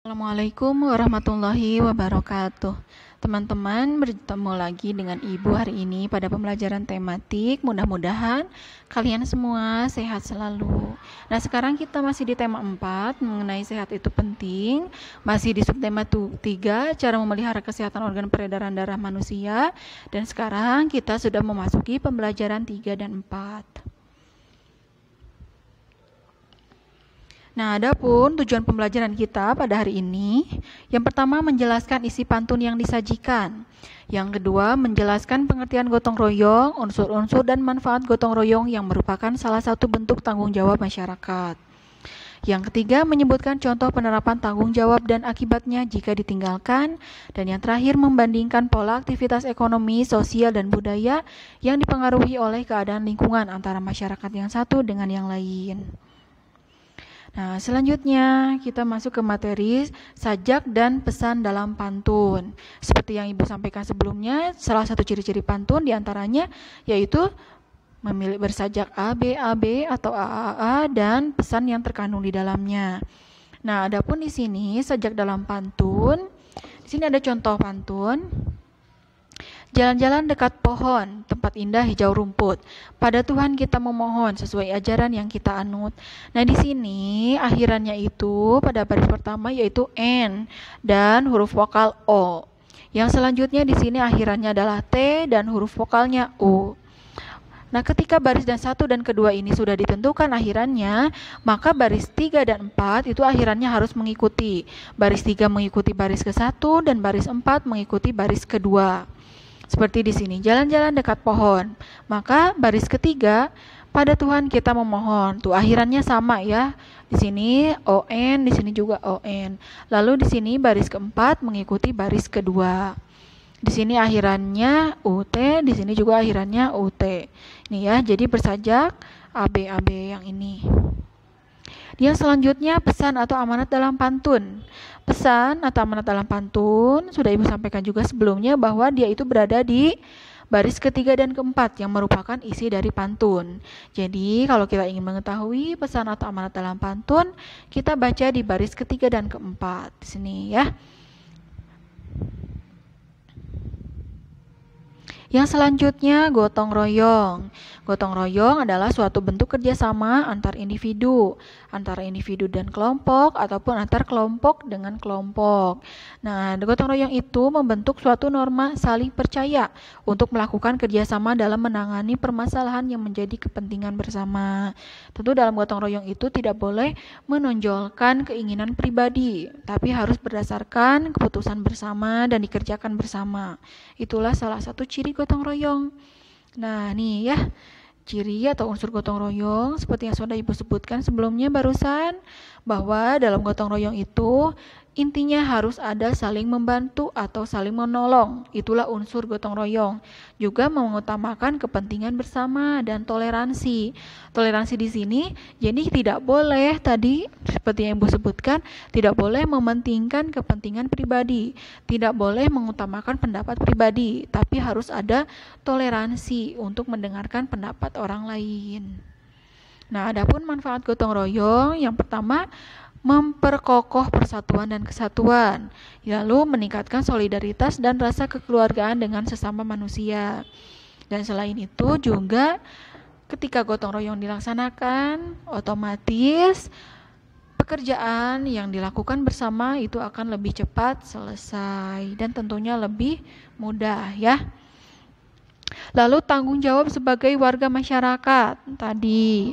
Assalamualaikum warahmatullahi wabarakatuh. Teman-teman, bertemu lagi dengan Ibu hari ini pada pembelajaran tematik. Mudah-mudahan kalian semua sehat selalu. Nah, sekarang kita masih di tema 4 mengenai sehat itu penting. Masih di subtema 3, cara memelihara kesehatan organ peredaran darah manusia. Dan sekarang kita sudah memasuki pembelajaran 3 dan 4. Nah, adapun tujuan pembelajaran kita pada hari ini, yang pertama menjelaskan isi pantun yang disajikan. Yang kedua, menjelaskan pengertian gotong royong, unsur-unsur dan manfaat gotong royong yang merupakan salah satu bentuk tanggung jawab masyarakat. Yang ketiga, menyebutkan contoh penerapan tanggung jawab dan akibatnya jika ditinggalkan. Dan yang terakhir, membandingkan pola aktivitas ekonomi, sosial, dan budaya yang dipengaruhi oleh keadaan lingkungan antara masyarakat yang satu dengan yang lain. Nah, selanjutnya kita masuk ke materi sajak dan pesan dalam pantun. Seperti yang Ibu sampaikan sebelumnya, salah satu ciri-ciri pantun diantaranya yaitu memilih bersajak AB atau AAA dan pesan yang terkandung di dalamnya. Nah, adapun di sini sajak dalam pantun, di sini ada contoh pantun. Jalan-jalan dekat pohon, tempat indah hijau rumput. Pada Tuhan kita memohon sesuai ajaran yang kita anut. Nah, di sini akhirannya itu pada baris pertama yaitu N dan huruf vokal O. Yang selanjutnya di sini akhirannya adalah T dan huruf vokalnya U. Nah, ketika baris dan 1 dan kedua ini sudah ditentukan akhirannya, maka baris 3 dan 4 itu akhirannya harus mengikuti. Baris 3 mengikuti baris ke-1 dan baris 4 mengikuti baris kedua. Seperti di sini, jalan-jalan dekat pohon. Maka baris ketiga, pada Tuhan kita memohon. Tuh akhirannya sama ya. Di sini ON, di sini juga ON. Lalu di sini baris keempat mengikuti baris kedua. Di sini akhirannya UT, di sini juga akhirannya UT. Ini ya, jadi bersajak AB yang ini. Yang selanjutnya pesan atau amanat dalam pantun. Pesan atau amanat dalam pantun sudah Ibu sampaikan juga sebelumnya bahwa dia itu berada di baris ketiga dan keempat yang merupakan isi dari pantun. Jadi kalau kita ingin mengetahui pesan atau amanat dalam pantun, kita baca di baris ketiga dan keempat di sini ya. Yang selanjutnya gotong royong. Gotong royong adalah suatu bentuk kerjasama antar individu dan kelompok ataupun antar kelompok dengan kelompok. Nah, gotong royong itu membentuk suatu norma saling percaya untuk melakukan kerjasama dalam menangani permasalahan yang menjadi kepentingan bersama. Tentu dalam gotong royong itu tidak boleh menonjolkan keinginan pribadi, tapi harus berdasarkan keputusan bersama dan dikerjakan bersama. Itulah salah satu ciri gotong royong. Nah, nih ya, ciri atau unsur gotong royong seperti yang sudah Ibu sebutkan sebelumnya barusan, bahwa dalam gotong royong itu intinya harus ada saling membantu atau saling menolong. Itulah unsur gotong royong. Juga mengutamakan kepentingan bersama dan toleransi. Toleransi di sini jadi tidak boleh tadi seperti yang Ibu sebutkan, tidak boleh mementingkan kepentingan pribadi, tidak boleh mengutamakan pendapat pribadi, tapi harus ada toleransi untuk mendengarkan pendapat orang lain. Nah, adapun manfaat gotong royong, yang pertama memperkokoh persatuan dan kesatuan, lalu meningkatkan solidaritas dan rasa kekeluargaan dengan sesama manusia. Dan selain itu juga ketika gotong royong dilaksanakan, otomatis pekerjaan yang dilakukan bersama itu akan lebih cepat selesai dan tentunya lebih mudah ya. Lalu tanggung jawab sebagai warga masyarakat tadi.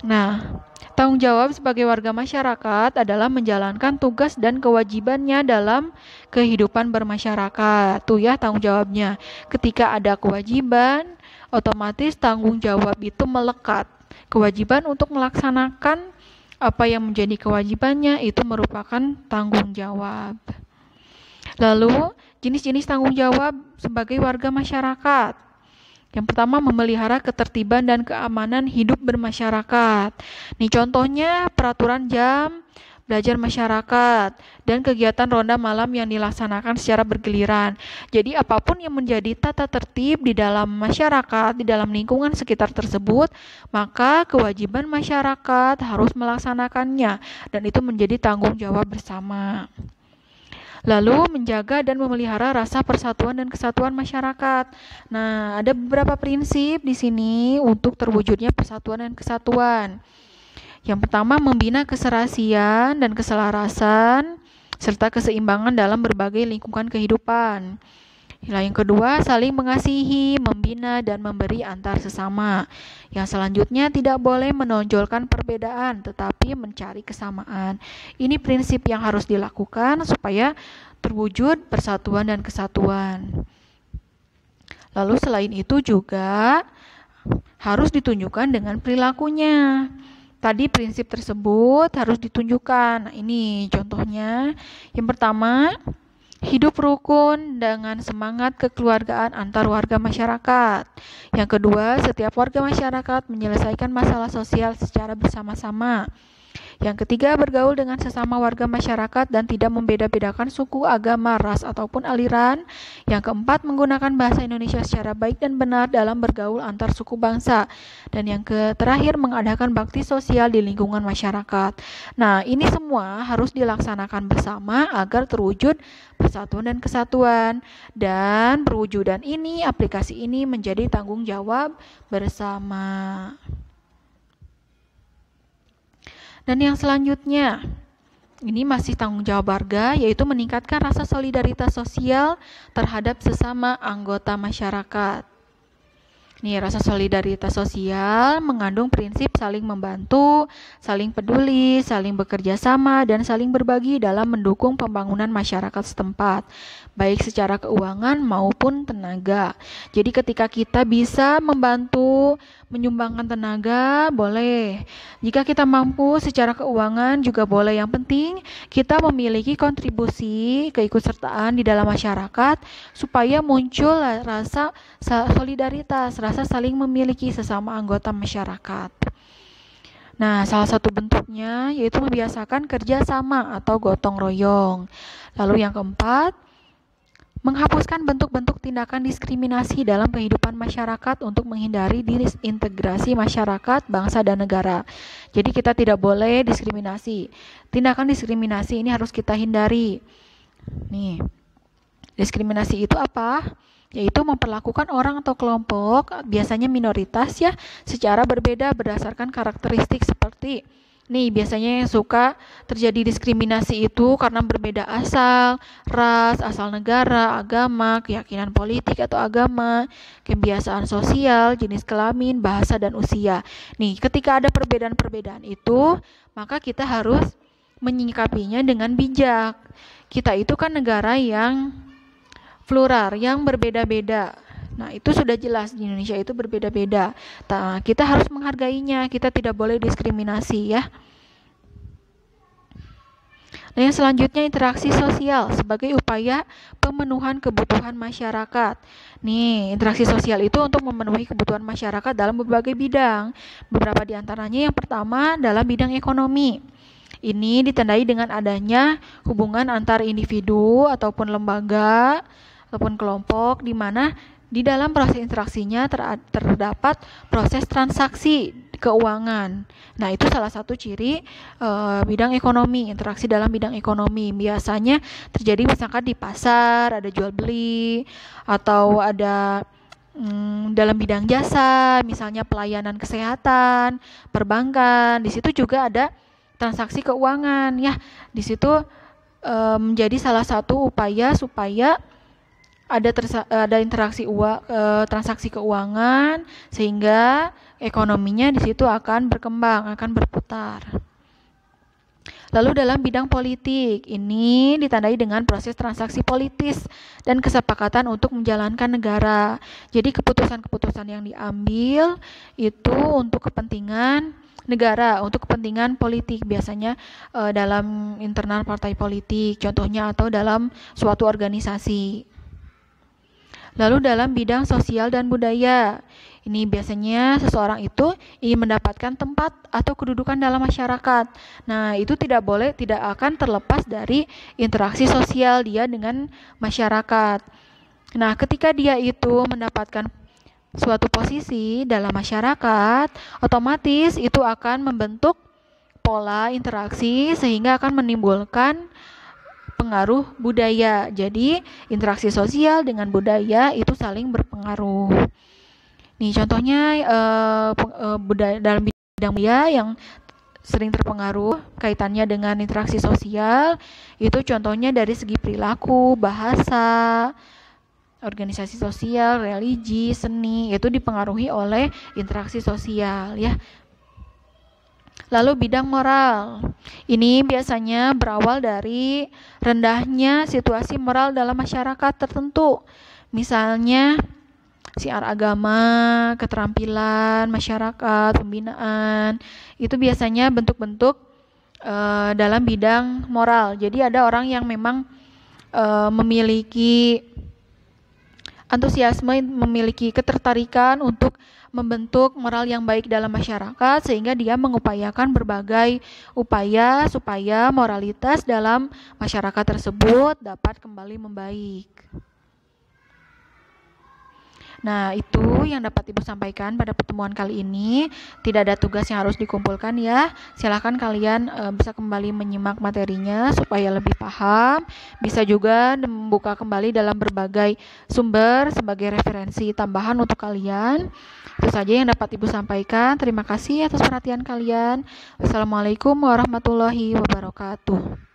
Nah, tanggung jawab sebagai warga masyarakat adalah menjalankan tugas dan kewajibannya dalam kehidupan bermasyarakat. Tuh ya tanggung jawabnya. Ketika ada kewajiban, otomatis tanggung jawab itu melekat. Kewajiban untuk melaksanakan apa yang menjadi kewajibannya itu merupakan tanggung jawab. Lalu, jenis-jenis tanggung jawab sebagai warga masyarakat. Yang pertama, memelihara ketertiban dan keamanan hidup bermasyarakat. Nih contohnya peraturan jam, belajar masyarakat, dan kegiatan ronda malam yang dilaksanakan secara bergiliran. Jadi apapun yang menjadi tata tertib di dalam masyarakat, di dalam lingkungan sekitar tersebut, maka kewajiban masyarakat harus melaksanakannya, dan itu menjadi tanggung jawab bersama. Lalu menjaga dan memelihara rasa persatuan dan kesatuan masyarakat. Nah, ada beberapa prinsip di sini untuk terwujudnya persatuan dan kesatuan. Yang pertama, membina keserasian dan keselarasan serta keseimbangan dalam berbagai lingkungan kehidupan. Yang kedua, saling mengasihi, membina, dan memberi antar sesama. Yang selanjutnya, tidak boleh menonjolkan perbedaan, tetapi mencari kesamaan. Ini prinsip yang harus dilakukan supaya terwujud persatuan dan kesatuan. Lalu selain itu juga harus ditunjukkan dengan perilakunya. Tadi prinsip tersebut harus ditunjukkan. Nah, ini contohnya. Yang pertama, hidup rukun dengan semangat kekeluargaan antar warga masyarakat. Yang kedua, setiap warga masyarakat menyelesaikan masalah sosial secara bersama-sama. Yang ketiga, bergaul dengan sesama warga masyarakat dan tidak membeda-bedakan suku, agama, ras, ataupun aliran. Yang keempat, menggunakan bahasa Indonesia secara baik dan benar dalam bergaul antar suku bangsa. Dan yang terakhir, mengadakan bakti sosial di lingkungan masyarakat. Nah, ini semua harus dilaksanakan bersama agar terwujud persatuan dan kesatuan. Dan perwujudan ini, aplikasi ini menjadi tanggung jawab bersama. Dan yang selanjutnya, ini masih tanggung jawab warga, yaitu meningkatkan rasa solidaritas sosial terhadap sesama anggota masyarakat. Nih, rasa solidaritas sosial mengandung prinsip saling membantu, saling peduli, saling bekerja sama, dan saling berbagi dalam mendukung pembangunan masyarakat setempat, baik secara keuangan maupun tenaga. Jadi ketika kita bisa membantu, menyumbangkan tenaga, boleh. Jika kita mampu secara keuangan juga boleh. Yang penting kita memiliki kontribusi keikutsertaan di dalam masyarakat supaya muncul rasa solidaritas, rasa saling memiliki sesama anggota masyarakat. Nah, salah satu bentuknya yaitu membiasakan kerja sama atau gotong royong. Lalu yang keempat, menghapuskan bentuk-bentuk tindakan diskriminasi dalam kehidupan masyarakat untuk menghindari disintegrasi masyarakat, bangsa, dan negara. Jadi kita tidak boleh diskriminasi. Tindakan diskriminasi ini harus kita hindari. Nih, diskriminasi itu apa? Yaitu memperlakukan orang atau kelompok, biasanya minoritas ya, secara berbeda berdasarkan karakteristik seperti biasanya yang suka terjadi diskriminasi itu karena berbeda asal, ras, asal negara, agama, keyakinan politik atau agama, kebiasaan sosial, jenis kelamin, bahasa, dan usia. Ketika ada perbedaan-perbedaan itu, maka kita harus menyikapinya dengan bijak. Kita itu kan negara yang plural, yang berbeda-beda. Nah, itu sudah jelas di Indonesia itu berbeda-beda. Kita harus menghargainya, kita tidak boleh diskriminasi ya. Nah, yang selanjutnya interaksi sosial sebagai upaya pemenuhan kebutuhan masyarakat. Interaksi sosial itu untuk memenuhi kebutuhan masyarakat dalam berbagai bidang. Beberapa di antaranya yang pertama dalam bidang ekonomi. Ini ditandai dengan adanya hubungan antar individu ataupun lembaga ataupun kelompok di mana di dalam proses interaksinya terdapat proses transaksi keuangan. Nah, itu salah satu ciri bidang ekonomi, interaksi dalam bidang ekonomi. Biasanya terjadi misalkan di pasar, ada jual beli, atau ada dalam bidang jasa, misalnya pelayanan kesehatan, perbankan. Di situ juga ada transaksi keuangan. Ya, di situ menjadi salah satu upaya supaya ada interaksi transaksi keuangan sehingga ekonominya di situ akan berkembang, akan berputar. Lalu dalam bidang politik, ini ditandai dengan proses transaksi politis dan kesepakatan untuk menjalankan negara. Jadi keputusan-keputusan yang diambil itu untuk kepentingan negara, untuk kepentingan politik, biasanya dalam internal partai politik, contohnya, atau dalam suatu organisasi. Lalu dalam bidang sosial dan budaya, Ini biasanya seseorang itu ingin mendapatkan tempat atau kedudukan dalam masyarakat. Nah, itu tidak akan terlepas dari interaksi sosial dia dengan masyarakat. Nah, ketika dia itu mendapatkan suatu posisi dalam masyarakat, otomatis itu akan membentuk pola interaksi sehingga akan menimbulkan pengaruh budaya. Jadi, interaksi sosial dengan budaya itu saling berpengaruh. Nih, contohnya budaya dalam bidang budaya yang sering terpengaruh kaitannya dengan interaksi sosial, itu contohnya dari segi perilaku, bahasa, organisasi sosial, religi, seni, itu dipengaruhi oleh interaksi sosial ya. Lalu bidang moral. Ini biasanya berawal dari rendahnya situasi moral dalam masyarakat tertentu. Misalnya siar agama, keterampilan masyarakat, pembinaan. Itu biasanya bentuk-bentuk dalam bidang moral. Jadi ada orang yang memang memiliki antusiasme, memiliki ketertarikan untuk membentuk moral yang baik dalam masyarakat, sehingga dia mengupayakan berbagai upaya supaya moralitas dalam masyarakat tersebut dapat kembali membaik. Nah, itu yang dapat Ibu sampaikan pada pertemuan kali ini. Tidak ada tugas yang harus dikumpulkan ya. Silakan kalian bisa kembali menyimak materinya supaya lebih paham. Bisa juga membuka kembali dalam berbagai sumber sebagai referensi tambahan untuk kalian. Itu saja yang dapat Ibu sampaikan. Terima kasih atas perhatian kalian. Wassalamualaikum warahmatullahi wabarakatuh.